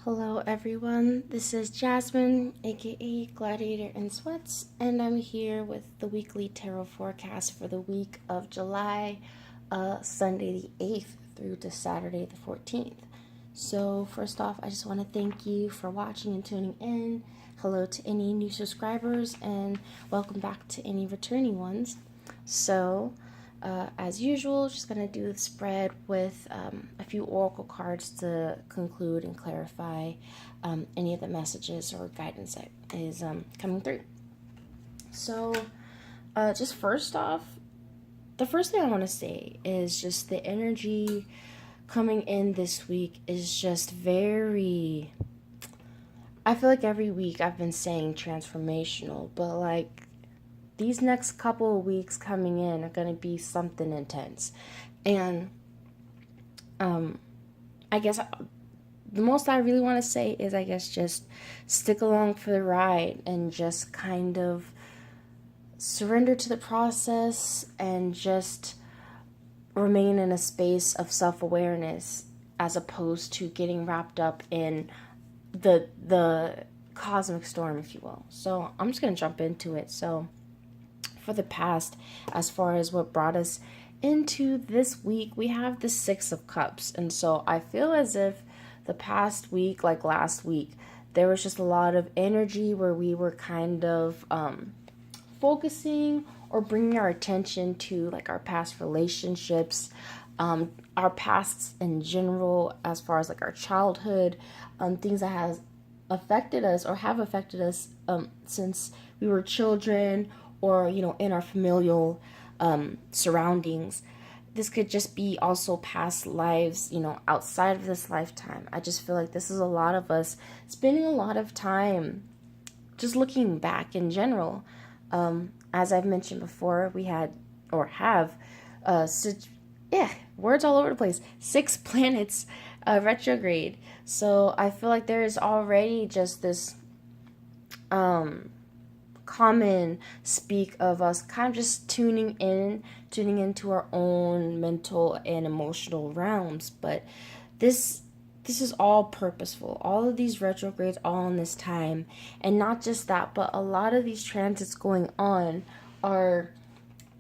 Hello everyone, this is Jasmine, aka Gladiator in Sweats, and I'm here with the weekly tarot forecast for the week of July, Sunday the 8th through to Saturday the 14th. So first off, I just want to thank you for watching and tuning in. Hello to any new subscribers and welcome back to any returning ones. So, as usual, just going to do the spread with a few oracle cards to conclude and clarify any of the messages or guidance that is coming through. So, just first off, the first thing I want to say is just the energy coming in this week is just very. I feel like every week I've been saying transformational, but like these next couple of weeks coming in are going to be something intense. And I guess the most I really want to say is, I guess, just stick along for the ride and just kind of surrender to the process and just remain in a space of self-awareness as opposed to getting wrapped up in the cosmic storm, if you will. So I'm just going to jump into it. So for the past, as far as what brought us into this week, we have the Six of Cups. And so I feel as if the past week, like last week, there was just a lot of energy where we were kind of focusing or bringing our attention to like our past relationships, our pasts in general, as far as like our childhood, things that has affected us or have affected us since we were children, or in our familial surroundings. This could just be also past lives, outside of this lifetime. I just feel like this is a lot of us spending a lot of time just looking back in general. As I've mentioned before, we had or have words all over the place, 6 planets retrograde. So I feel like there is already just this common speak of us kind of just tuning into our own mental and emotional realms. But this is all purposeful. All of these retrogrades all in this time, and not just that, but a lot of these transits going on are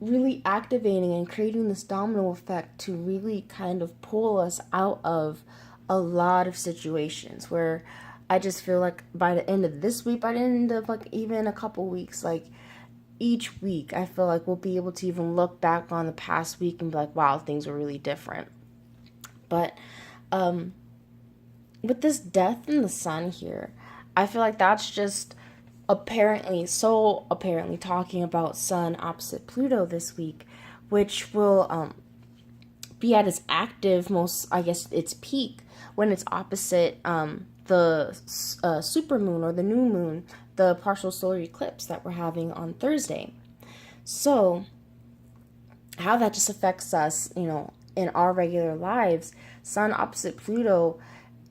really activating and creating this domino effect to really kind of pull us out of a lot of situations where I just feel like by the end of this week, by the end of like even a couple weeks, like each week, I feel like we'll be able to even look back on the past week and be like, wow, things were really different. But with this death in the sun here, I feel like that's just apparently talking about Sun opposite Pluto this week, which will be at its active most, I guess, its peak when it's opposite the supermoon or the new moon, the partial solar eclipse that we're having on Thursday. So how that just affects us, in our regular lives, Sun opposite Pluto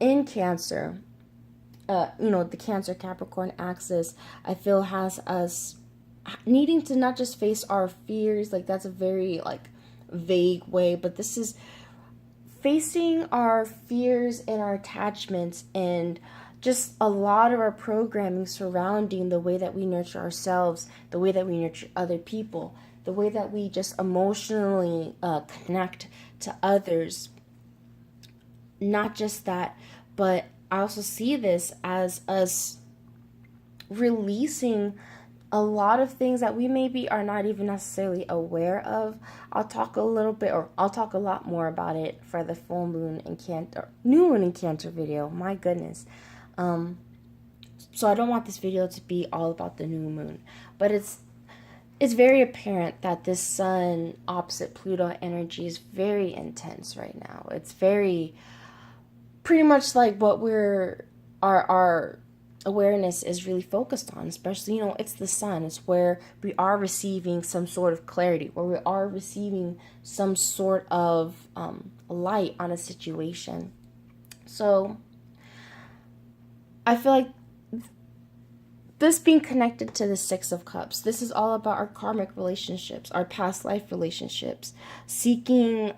in Cancer, the Cancer Capricorn axis, I feel has us needing to not just face our fears, like that's a very like vague way, but this is facing our fears and our attachments and just a lot of our programming surrounding the way that we nurture ourselves, the way that we nurture other people, the way that we just emotionally connect to others. Not just that, but I also see this as us releasing a lot of things that we maybe are not even necessarily aware of. I'll talk a lot more about it for the full moon and new moon and Cancer video. My goodness. So I don't want this video to be all about the new moon, but it's very apparent that this Sun opposite Pluto energy is very intense right now. It's very pretty much like what our awareness is really focused on, especially, it's the sun. It's where we are receiving some sort of clarity, where we are receiving some sort of light on a situation. So I feel like this being connected to the Six of Cups, this is all about our karmic relationships, our past life relationships, seeking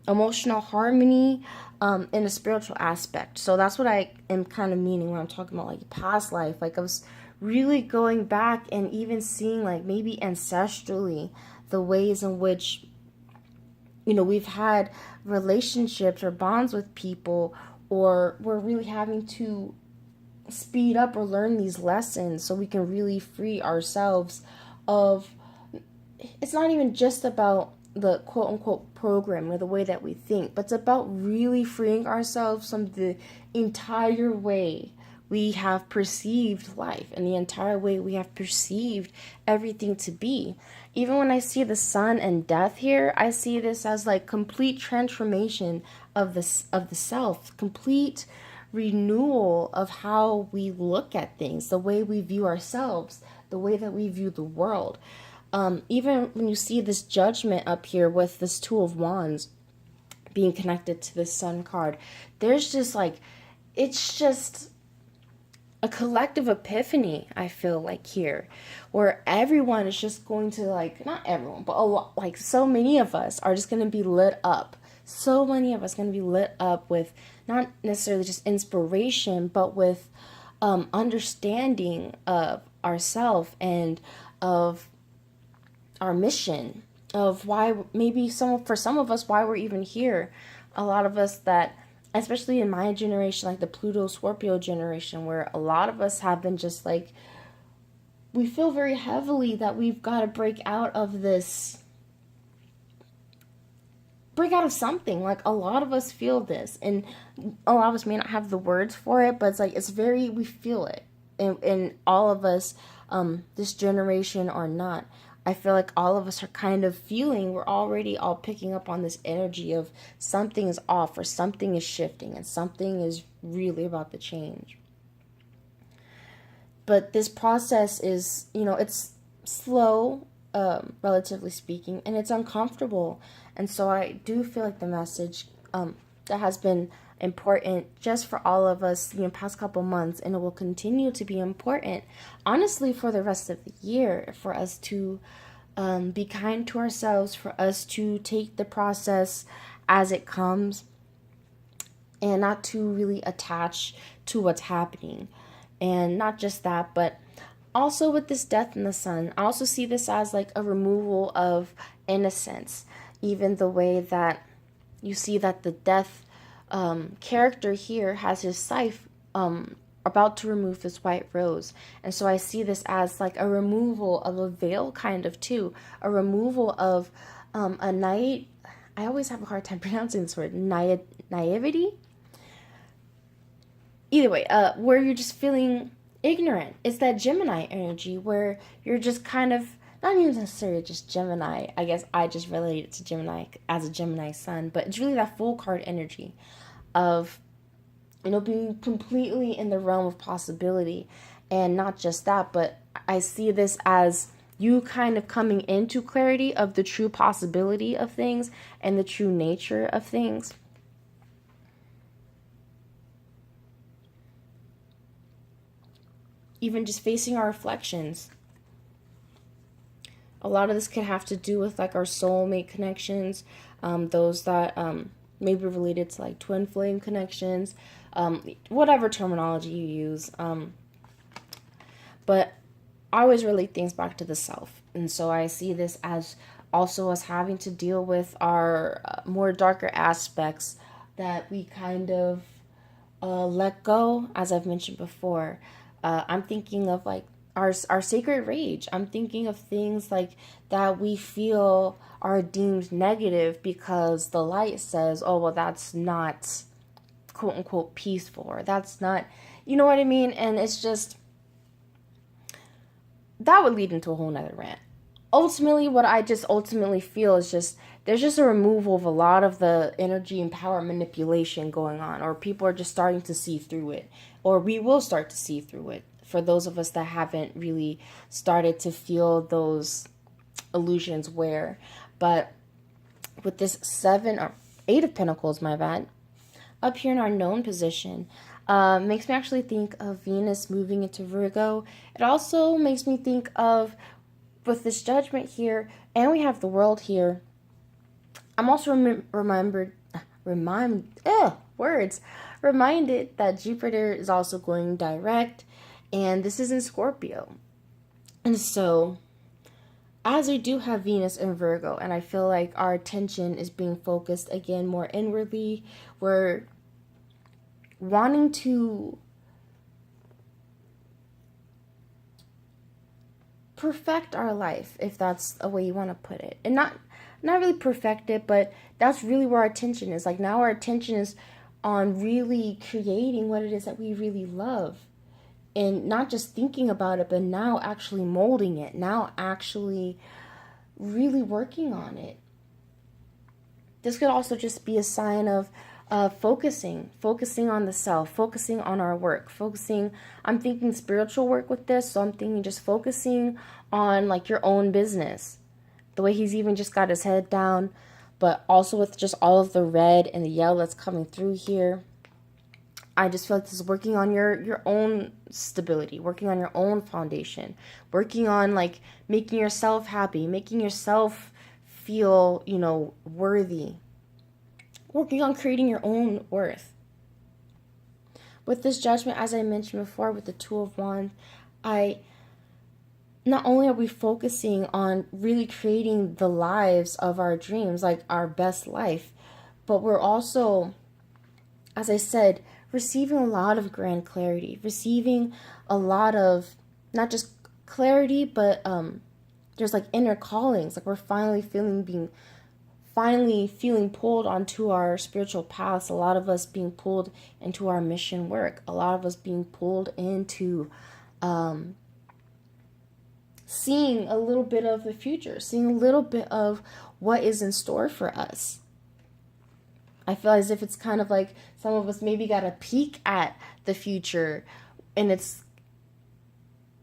emotional harmony in a spiritual aspect. So that's what I am kind of meaning when I'm talking about like past life. Like I was really going back and even seeing like maybe ancestrally the ways in which, you know, we've had relationships or bonds with people, or we're really having to speed up or learn these lessons so we can really free ourselves of, it's not even just about the quote unquote program or the way that we think, but it's about really freeing ourselves from the entire way we have perceived life and the entire way we have perceived everything to be. Even when I see the sun and death here, I see this as like complete transformation of the self, complete renewal of how we look at things, the way we view ourselves, the way that we view the world. Even when you see this judgment up here with this Two of Wands being connected to the Sun card, there's just like, it's just a collective epiphany, I feel like here, where everyone is just going to like, not everyone, but a lot, like so many of us are just going to be lit up. So many of us going to be lit up with not necessarily just inspiration, but with understanding of ourselves and of our mission, of why maybe for some of us, why we're even here. A lot of us that, especially in my generation, like the Pluto Scorpio generation, where a lot of us have been just like, we feel very heavily that we've got to break out of something. Like a lot of us feel this, and a lot of us may not have the words for it, but it's like, we feel it. And all of us, this generation or not, I feel like all of us are kind of feeling, we're already all picking up on this energy of something is off or something is shifting and something is really about to change. But this process is, you know, it's slow, relatively speaking, and it's uncomfortable. And so I do feel like the message that has been important just for all of us the past couple months, and it will continue to be important, honestly, for the rest of the year, for us to be kind to ourselves, for us to take the process as it comes and not to really attach to what's happening. And not just that, but also with this death in the sun, I also see this as like a removal of innocence. Even the way that you see that the death character here has his scythe about to remove this white rose. And so I see this as like a removal of a veil, kind of too. A removal of a night. I always have a hard time pronouncing this word. Naivety? Either way, where you're just feeling ignorant. It's that Gemini energy where you're just kind of, not even necessarily just Gemini. I guess I just relate it to Gemini as a Gemini sun, but it's really that full card energy of, you know, being completely in the realm of possibility. And not just that, but I see this as you kind of coming into clarity of the true possibility of things and the true nature of things. Even just facing our reflections. A lot of this could have to do with like our soulmate connections, those that may be related to like twin flame connections, whatever terminology you use. But I always relate things back to the self. And so I see this as also us having to deal with our more darker aspects that we kind of let go, as I've mentioned before. I'm thinking of like our sacred rage. I'm thinking of things like that we feel are deemed negative because the light says, oh, well, that's not quote unquote peaceful, or that's not, you know what I mean? And it's just, that would lead into a whole nother rant. Ultimately, what I just ultimately feel is just, there's just a removal of a lot of the energy and power manipulation going on, or people are just starting to see through it, or we will start to see through it for those of us that haven't really started to feel those illusions wear. But with this 7 or 8 of Pentacles, my bad, up here in our known position, Makes me actually think of Venus moving into Virgo. It also makes me think of, with this judgment here, and we have the world here, I'm also reminded that Jupiter is also going direct, and this is in Scorpio. And so, as we do have Venus in Virgo, and I feel like our attention is being focused again more inwardly, we're wanting to perfect our life, if that's a way you want to put it. And not really perfect it, but that's really where our attention is. Like, now our attention is on really creating what it is that we really love. And not just thinking about it, but now actually molding it. Now actually really working on it. This could also just be a sign of focusing on the self, focusing on our work, I'm thinking spiritual work with this, so I'm thinking just focusing on like your own business. The way he's even just got his head down, but also with just all of the red and the yellow that's coming through here. I just feel like this is working on your own stability, working on your own foundation, working on like making yourself happy, making yourself feel, worthy, working on creating your own worth. With this judgment, as I mentioned before, with the Two of Wands, not only are we focusing on really creating the lives of our dreams, like our best life, but we're also, as I said, receiving a lot of grand clarity, receiving a lot of not just clarity, but there's like inner callings. Like, we're finally feeling pulled onto our spiritual paths. A lot of us being pulled into our mission work. A lot of us being pulled into seeing a little bit of the future, seeing a little bit of what is in store for us. I feel as if it's kind of like some of us maybe got a peek at the future, and it's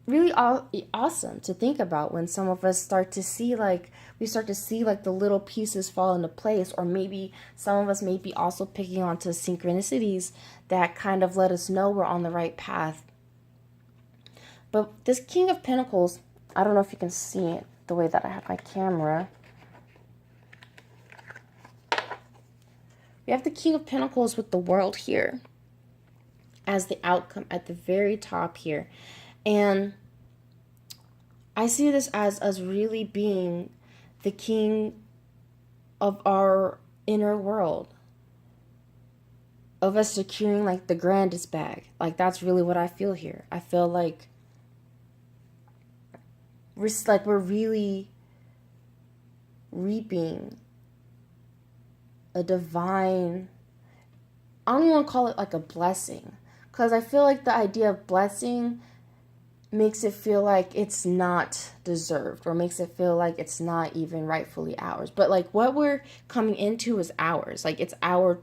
really awesome to think about when some of us start to see like the little pieces fall into place, or maybe some of us may be also picking onto synchronicities that kind of let us know we're on the right path. But this King of Pentacles, I don't know if you can see it the way that I have my camera. We have the King of Pentacles with the World here as the outcome at the very top here. And I see this as us really being the king of our inner world, of us securing like the grandest bag. Like, that's really what I feel here. I feel like we're really reaping a divine, I don't even want to call it like a blessing, because I feel like the idea of blessing makes it feel like it's not deserved, or makes it feel like it's not even rightfully ours. But like, what we're coming into is ours. Like, it's our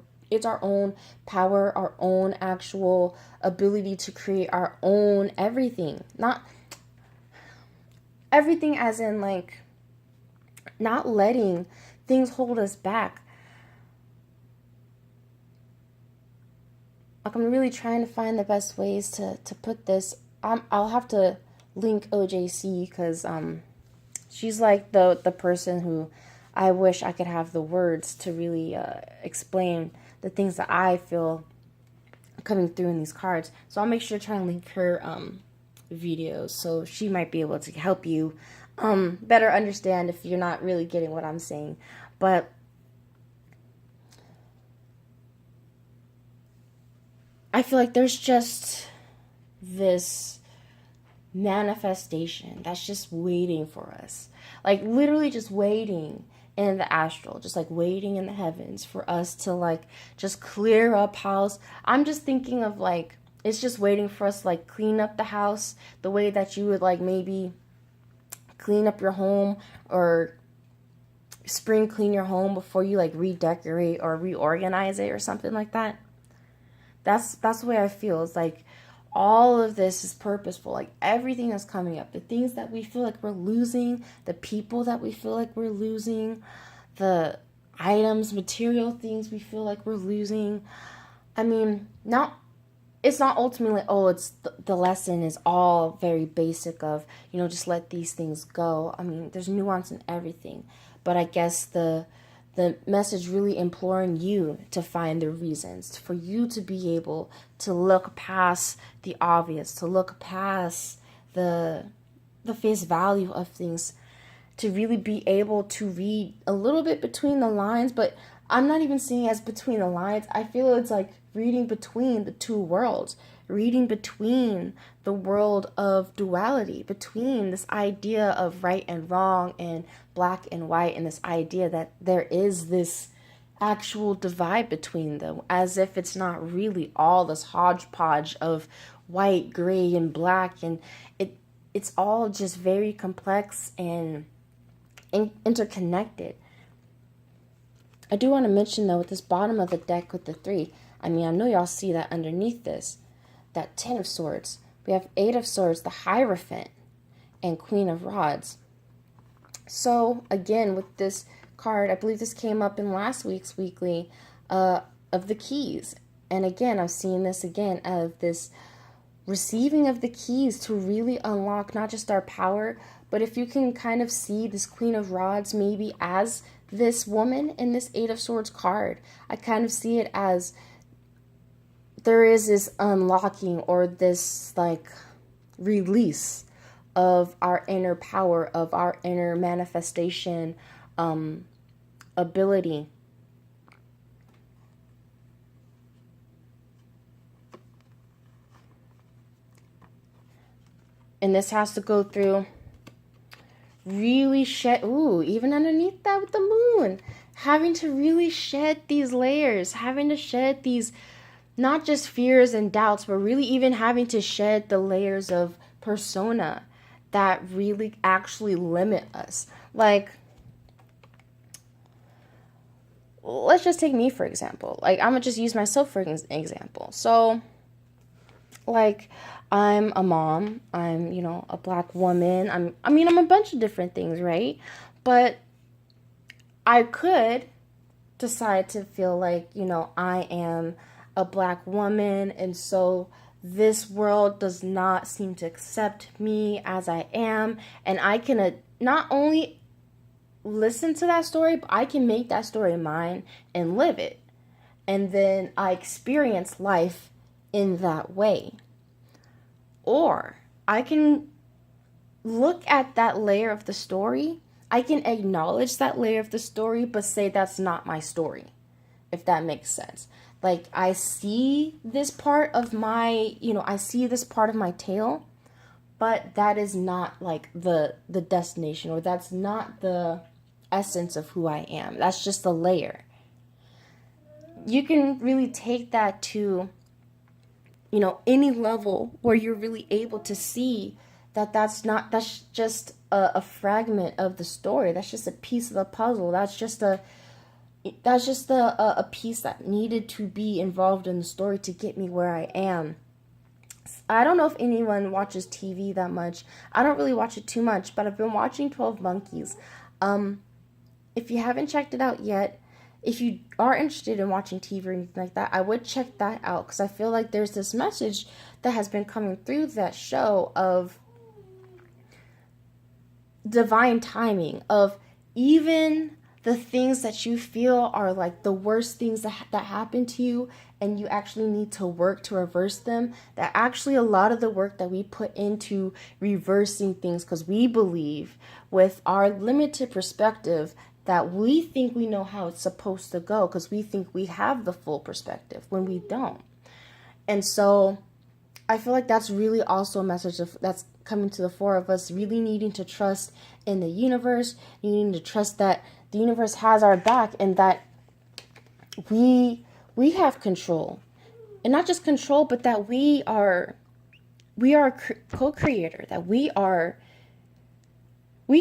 own power, our own actual ability to create our own everything. Not everything as in like not letting things hold us back. Like, I'm really trying to find the best ways to put this. I'll have to link OJC, because she's like the person who I wish I could have the words to really explain the things that I feel coming through in these cards. So I'll make sure to try and link her videos, so she might be able to help you better understand if you're not really getting what I'm saying. But I feel like there's just this manifestation that's just waiting for us. Like, literally just waiting in the astral, just like waiting in the heavens for us to like just clear up house. I'm just thinking of like, it's just waiting for us to like clean up the house the way that you would like maybe clean up your home, or spring clean your home before you like redecorate or reorganize it or something like that. That's the way I feel. It's like all of this is purposeful. Like, everything that's coming up, the things that we feel like we're losing, the people that we feel like we're losing, the items, material things we feel like we're losing. I mean, not it's not ultimately, oh, it's the lesson is all very basic of, just let these things go. I mean, there's nuance in everything. But I guess the message really imploring you to find the reasons, for you to be able to look past the obvious, to look past the face value of things, to really be able to read a little bit between the lines. But I'm not even seeing it as between the lines. I feel it's like reading between the two worlds, reading between the world of duality, between this idea of right and wrong and black and white, and this idea that there is this actual divide between them, as if it's not really all this hodgepodge of white, gray, and black, and it's all just very complex and interconnected. I do want to mention, though, with this bottom of the deck with the 3, I mean, I know y'all see that underneath this, that 10 of Swords. We have 8 of Swords, the Hierophant, and Queen of Rods. So, again, with this card, I believe this came up in last week's weekly, of the keys. And again, I'm seeing this again of this receiving of the keys to really unlock not just our power, but if you can kind of see this Queen of Rods maybe as this woman in this 8 of Swords card, I kind of see it as there is this unlocking or this like release of our inner power, of our inner manifestation ability. And this has to go through really shed, even underneath that with the moon, having to really shed these layers, having to shed these, not just fears and doubts, but really even having to shed the layers of persona that really actually limit us. Like, let's just take me, for example. Like, I'm gonna just use myself for an example. So, like, I'm a mom, I'm, a black woman, I'm a bunch of different things, right? But I could decide to feel like, I am a black woman, and so this world does not seem to accept me as I am, and I can not only listen to that story, but I can make that story mine and live it. And then I experience life in that way. Or I can look at that layer of the story, I can acknowledge that layer of the story, but say that's not my story, if that makes sense. Like, I see this part of my, I see this part of my tale, but that is not like the destination, or that's not the essence of who I am. That's just a layer. You can really take that to, any level where you're really able to see that that's just a fragment of the story. That's just a piece of the puzzle. That's just a piece that needed to be involved in the story to get me where I am. I don't know if anyone watches TV that much. I don't really watch it too much, but I've been watching 12 Monkeys. If you haven't checked it out yet, if you are interested in watching TV or anything like that, I would check that out, because I feel like there's this message that has been coming through that show of divine timing, of even the things that you feel are like the worst things that happen to you, and you actually need to work to reverse them, that actually a lot of the work that we put into reversing things, because we believe with our limited perspective that we think we know how it's supposed to go, because we think we have the full perspective when we don't. And so I feel like that's really also a message that's coming to the fore of us really needing to trust in the universe, needing to trust that the universe has our back, and that we have control. And not just control, but that we are co-creator, that we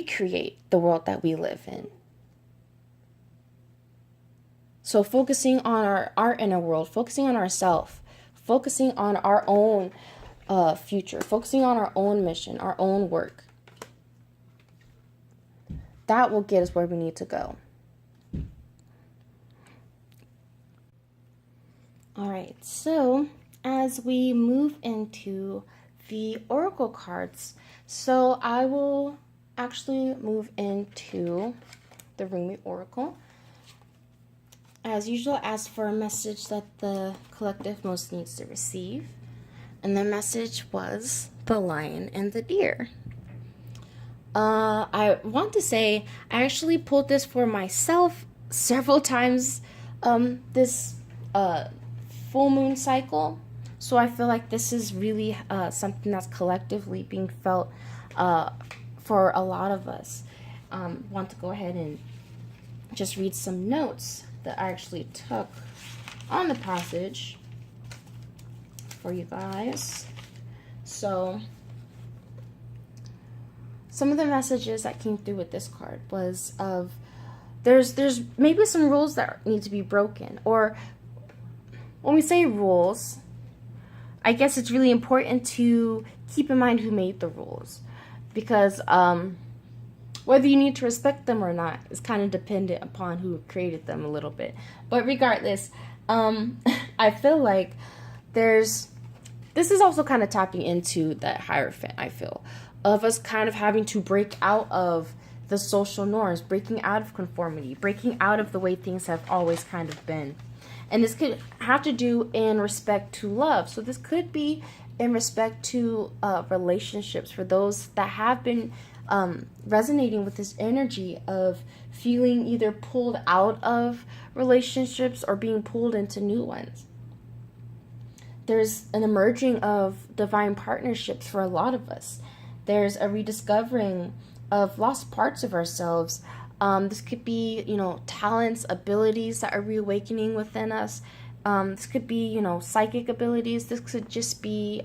create the world that we live in. So focusing on our inner world, focusing on ourselves, focusing on our own future, focusing on our own mission, our own work, that will get us where we need to go. All right, so as we move into the oracle cards. So I will actually move into the Rumi Oracle. As usual, ask for a message that the collective most needs to receive. And the message was the lion and the deer. I want to say I actually pulled this for myself several times this full moon cycle. So I feel like this is really something that's collectively being felt for a lot of us. Want to go ahead and just read some notes that I actually took on the passage for you guys. So some of the messages that came through with this card was of there's maybe some rules that need to be broken, or when we say rules, I guess it's really important to keep in mind who made the rules, because whether you need to respect them or not is kind of dependent upon who created them a little bit. But regardless, I feel like this is also kind of tapping into that Hierophant, I feel, of us kind of having to break out of the social norms, breaking out of conformity, breaking out of the way things have always kind of been. And this could have to do in respect to love. So this could be in respect to relationships, for those that have been resonating with this energy of feeling either pulled out of relationships or being pulled into new ones. There's an emerging of divine partnerships for a lot of us. There's a rediscovering of lost parts of ourselves. This could be, talents, abilities that are reawakening within us. This could be, psychic abilities. This could just be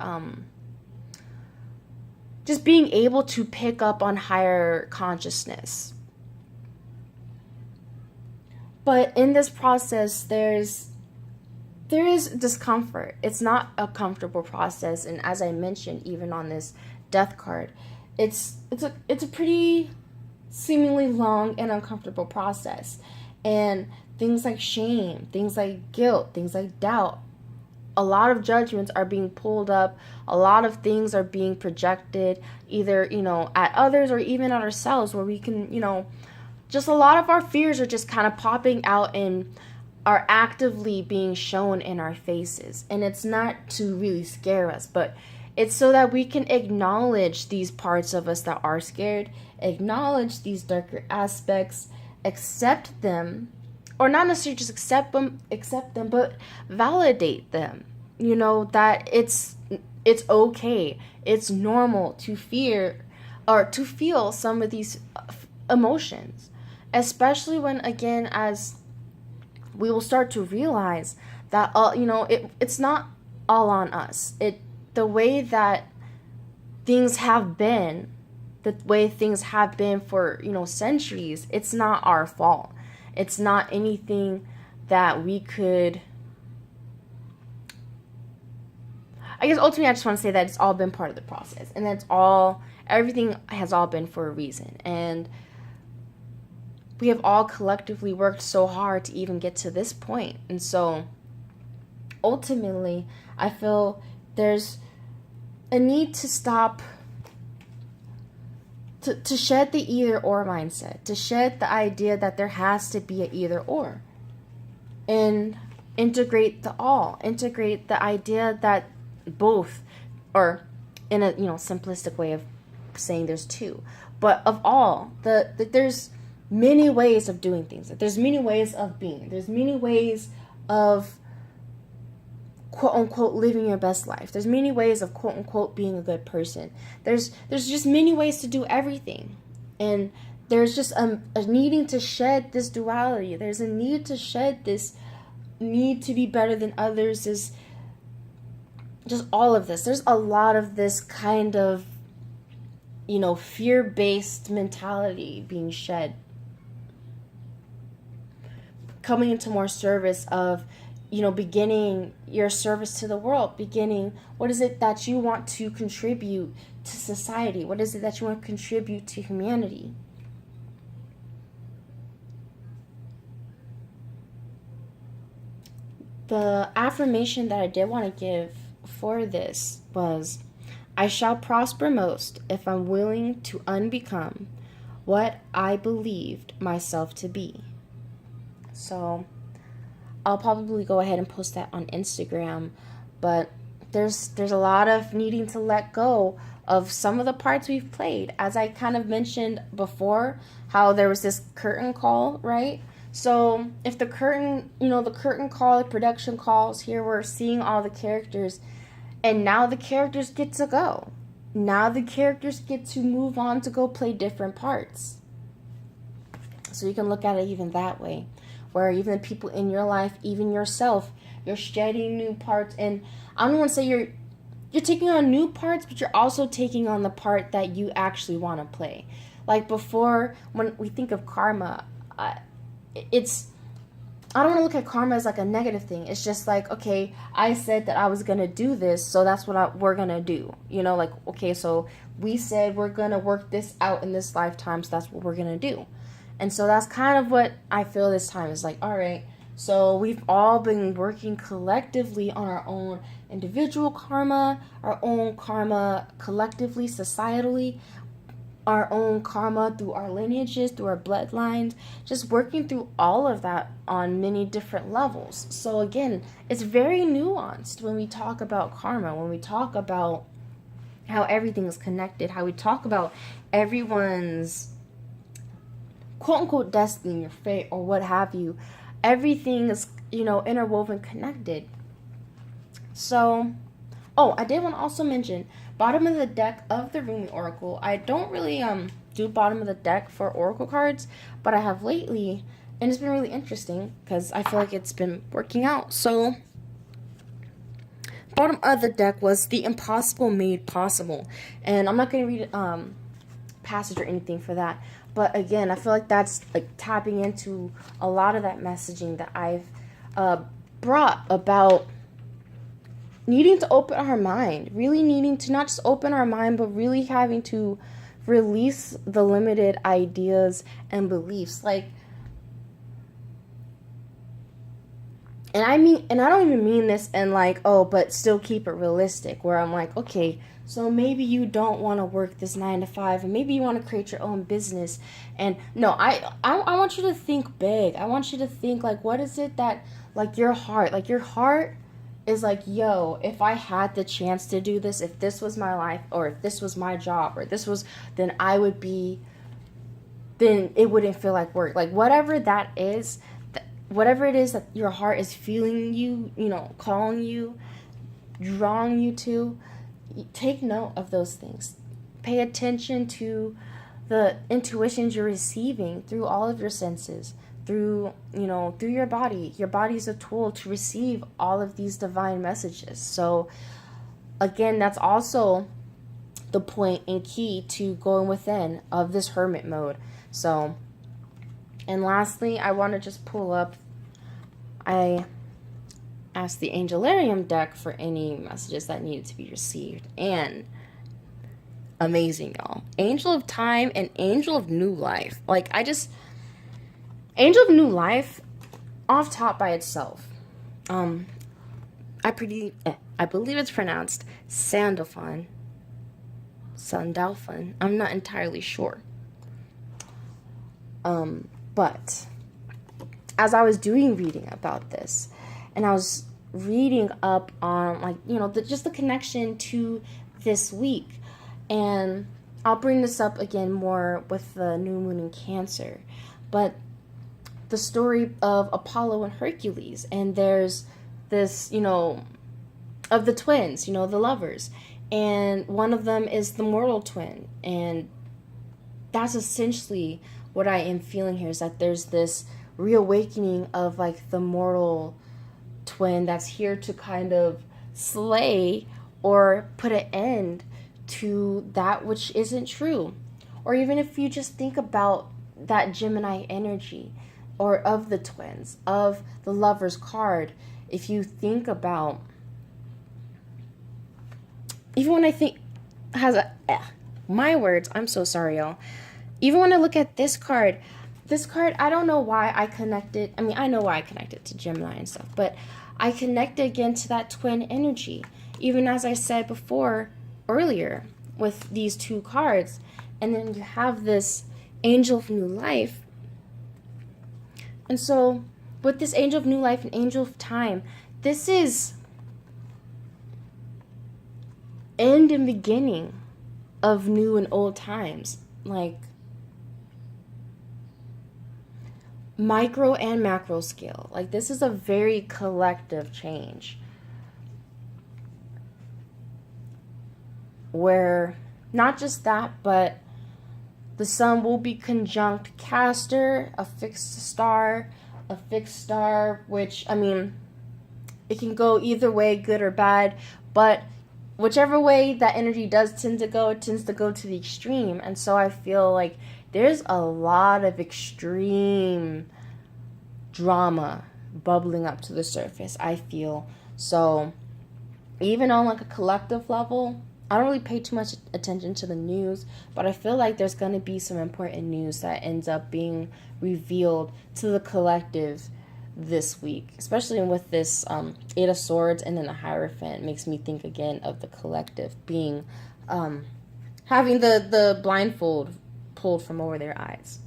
just being able to pick up on higher consciousness. But in this process, there is discomfort. It's not a comfortable process, and as I mentioned, even on this death card, it's a pretty seemingly long and uncomfortable process. And things like shame, things like guilt, things like doubt, a lot of judgments are being pulled up. A lot of things are being projected, either, at others or even at ourselves, where we can, just a lot of our fears are just kind of popping out and are actively being shown in our faces. And it's not to really scare us, but it's so that we can acknowledge these parts of us that are scared, acknowledge these darker aspects, accept them, or not necessarily just accept them, but validate them. That it's okay, it's normal to fear or to feel some of these emotions, especially when, again, as we will start to realize that it's not all on us. The way that things have been, the way things have been for centuries, it's not our fault. It's not anything that we could, I guess ultimately I just want to say that it's all been part of the process, and everything has all been for a reason. And we have all collectively worked so hard to even get to this point. And so ultimately, I feel there's a need to stop, to shed the either or mindset, to shed the idea that there has to be an either or, and integrate integrate the idea that both, or in a simplistic way of saying there's two, but of all, that there's many ways of doing things, that there's many ways of being, there's many ways of quote unquote living your best life, there's many ways of quote unquote being a good person, there's just many ways to do everything. And there's just a needing to shed this duality. There's a need to shed this need to be better than others, is just all of this. There's a lot of this kind of fear-based mentality being shed, coming into more service of beginning your service to the world, beginning what is it that you want to contribute to society, what is it that you want to contribute to humanity. The affirmation that I did want to give before this was, I shall prosper most if I'm willing to unbecome what I believed myself to be. So I'll probably go ahead and post that on Instagram, but there's a lot of needing to let go of some of the parts we've played. As I kind of mentioned before, how there was this curtain call, right? So if the curtain, the curtain call, the production calls, here we're seeing all the characters, and now the characters get to go. Now the characters get to move on to go play different parts. So you can look at it even that way, where even the people in your life, even yourself, you're shedding new parts. And I don't want to say you're taking on new parts, but you're also taking on the part that you actually want to play. Like before, when we think of karma, I don't want to look at karma as like a negative thing. It's just like, okay, I said that I was going to do this, so that's what we're going to do. Like, okay, so we said we're going to work this out in this lifetime, so that's what we're going to do. And so that's kind of what I feel this time is like, all right, so we've all been working collectively on our own individual karma, our own karma collectively, societally, our own karma through our lineages, through our bloodlines, just working through all of that on many different levels. So again, it's very nuanced when we talk about karma, when we talk about how everything is connected, how we talk about everyone's quote-unquote destiny or fate or what have you. Everything is, interwoven, connected. So, I did want to also mention, bottom of the deck of the Rumi Oracle. I don't really do bottom of the deck for Oracle cards, but I have lately, and it's been really interesting because I feel like it's been working out. So, bottom of the deck was the impossible made possible. And I'm not going to read passage or anything for that. But again, I feel like that's like tapping into a lot of that messaging that I've brought about needing to open our mind, really needing to not just open our mind, but really having to release the limited ideas and beliefs. Like, and I don't even mean this in like, but still keep it realistic, where I'm like, okay, so maybe you don't want to work this 9 to 5, and maybe you want to create your own business. And no, I want you to think big. I want you to think like, what is it that, like your heart is like, yo, if I had the chance to do this, if this was my life, or if this was my job, or then it wouldn't feel like work. Like whatever that is, whatever it is that your heart is feeling you, calling you, drawing you to, take note of those things. Pay attention to the intuitions you're receiving through all of your senses, through your body. Your body is a tool to receive all of these divine messages. So again, that's also the point and key to going within of this hermit mode. So, and lastly, I want to just pull up, I asked the Angelarium deck for any messages that needed to be received. And amazing, y'all. Angel of Time and Angel of New Life. Like, Angel of New Life, off top by itself. I believe it's pronounced Sandalphon. Sandalphon. I'm not entirely sure. But as I was doing reading about this, and I was reading up on, like, just the connection to this week. And I'll bring this up again more with the new moon in Cancer. But the story of Apollo and Hercules. And there's this, of the twins, the lovers. And one of them is the mortal twin. And that's essentially what I am feeling here, is that there's this reawakening of, like, the mortal twin that's here to kind of slay or put an end to that which isn't true. Or even if you just think about that Gemini energy, or of the twins, of the Lover's card, if you think about, even when I think my words, I'm so sorry, y'all. Even when I look at this card, I don't know why I connected. I mean, I know why I connected to Gemini and stuff, but I connected again to that twin energy. even as I said before, earlier, with these two cards. And then you have this Angel of New Life. And so, with this Angel of New Life and Angel of Time, this is end and beginning of new and old times. Like, micro and macro scale. Like, this is a very collective change. Where, not just that, but the sun will be conjunct Castor, a fixed star, which, I mean, it can go either way, good or bad, but whichever way that energy does tend to go, it tends to go to the extreme. And so I feel like there's a lot of extreme drama bubbling up to the surface, I feel. So even on like a collective level, I don't really pay too much attention to the news, but I feel like there's going to be some important news that ends up being revealed to the collective this week, especially with this Eight of Swords and then the Hierophant. Makes me think again of the collective being having the blindfold pulled from over their eyes.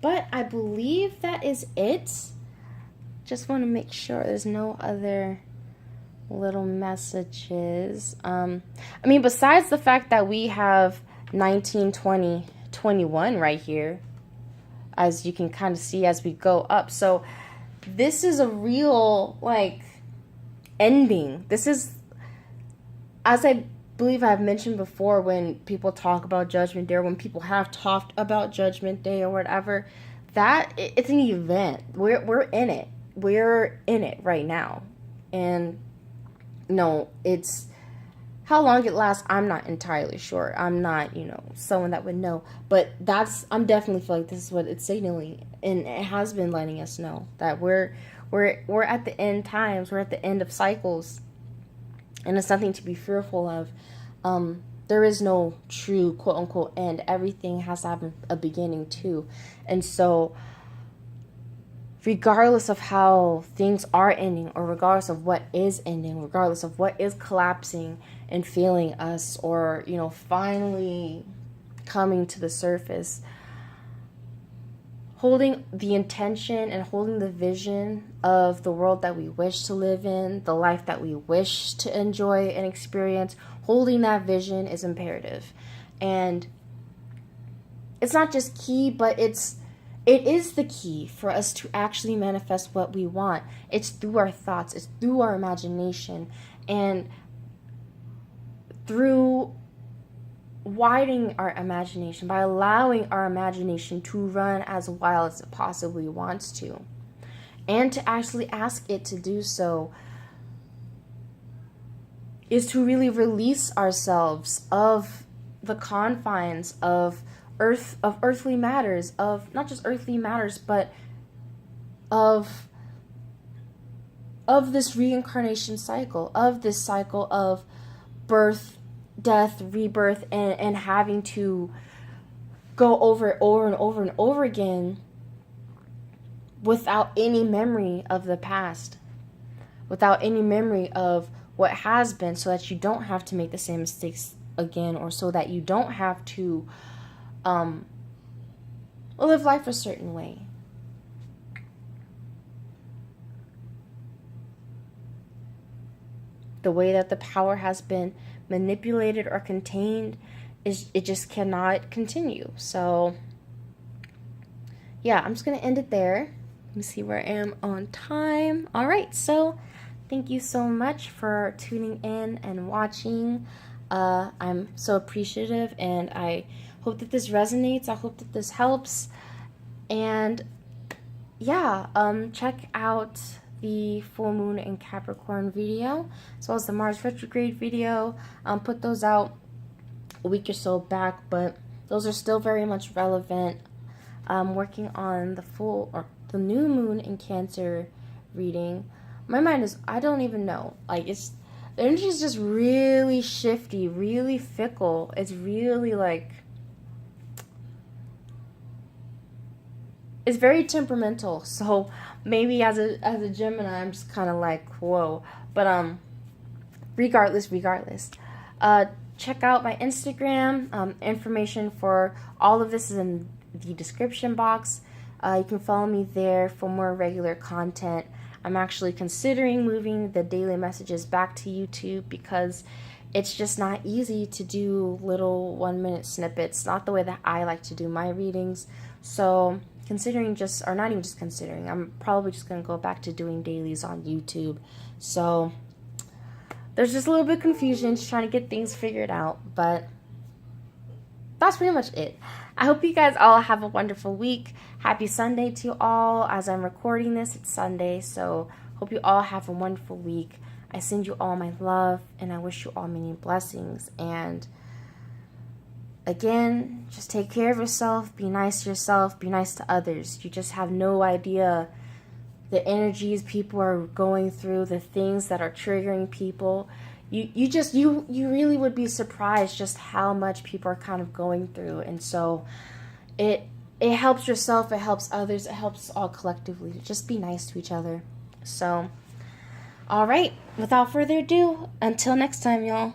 But I believe that is it. Just want to make sure there's no other little messages. I mean, besides the fact that we have 19, 20, 21 right here, as you can kind of see as we go up. So this is a real, like, ending. This is, as I believe I've mentioned before, when people talk about Judgment Day, or when people have talked about Judgment Day or whatever, that it's an event. We're in it. We're in it right now. And no, it's how long it lasts, I'm not entirely sure. I'm not, someone that would know. But I'm definitely feel like this is what it's signaling, and it has been letting us know that we're at the end times. We're at the end of cycles, and it's something to be fearful of. There is no true quote unquote end. Everything has to have a beginning too, and so, regardless of how things are ending, or regardless of what is ending, regardless of what is collapsing and failing us, or, finally coming to the surface, holding the intention and holding the vision of the world that we wish to live in, the life that we wish to enjoy and experience, holding that vision is imperative. And it's not just key, but it is the key for us to actually manifest what we want. It's through our thoughts. It's through our imagination. And through widening our imagination, by allowing our imagination to run as wild as it possibly wants to, and to actually ask it to do so, is to really release ourselves of the confines of earthly matters, of not just earthly matters, but of this reincarnation cycle, of this cycle of birth, death, rebirth, and having to go over it over and over and over again without any memory of the past, without any memory of what has been, so that you don't have to make the same mistakes again, or so that you don't have to live life a certain way. The way that the power has been manipulated or contained, it just cannot continue. So yeah, I'm just gonna end it there. Let me see where I am on time. All right, so thank you so much for tuning in and watching. I'm so appreciative, and I hope that this resonates. I hope that this helps. And yeah, check out the full moon in Capricorn video, as well as the Mars retrograde video. Put those out a week or so back, but those are still very much relevant. I'm working on the new moon in Cancer reading. My mind is, I don't even know. Like, the energy is just really shifty, really fickle. It's really it's very temperamental. So maybe as a Gemini, I'm just kind of like, whoa. But regardless. Check out my Instagram. Information for all of this is in the description box. You can follow me there for more regular content. I'm actually considering moving the daily messages back to YouTube because it's just not easy to do little 1-minute snippets, not the way that I like to do my readings. So considering not even just considering, I'm probably just going to go back to doing dailies on YouTube. So there's just a little bit of confusion, just trying to get things figured out, but that's pretty much it. I hope you guys all have a wonderful week. Happy Sunday to you all. As I'm recording this, it's Sunday, so hope you all have a wonderful week. I send you all my love, and I wish you all many blessings. And again, just take care of yourself, be nice to yourself, be nice to others. You just have no idea the energies people are going through, the things that are triggering people. You really would be surprised just how much people are kind of going through. And so it helps yourself, it helps others, it helps us all collectively to just be nice to each other. So, all right, without further ado, until next time, y'all.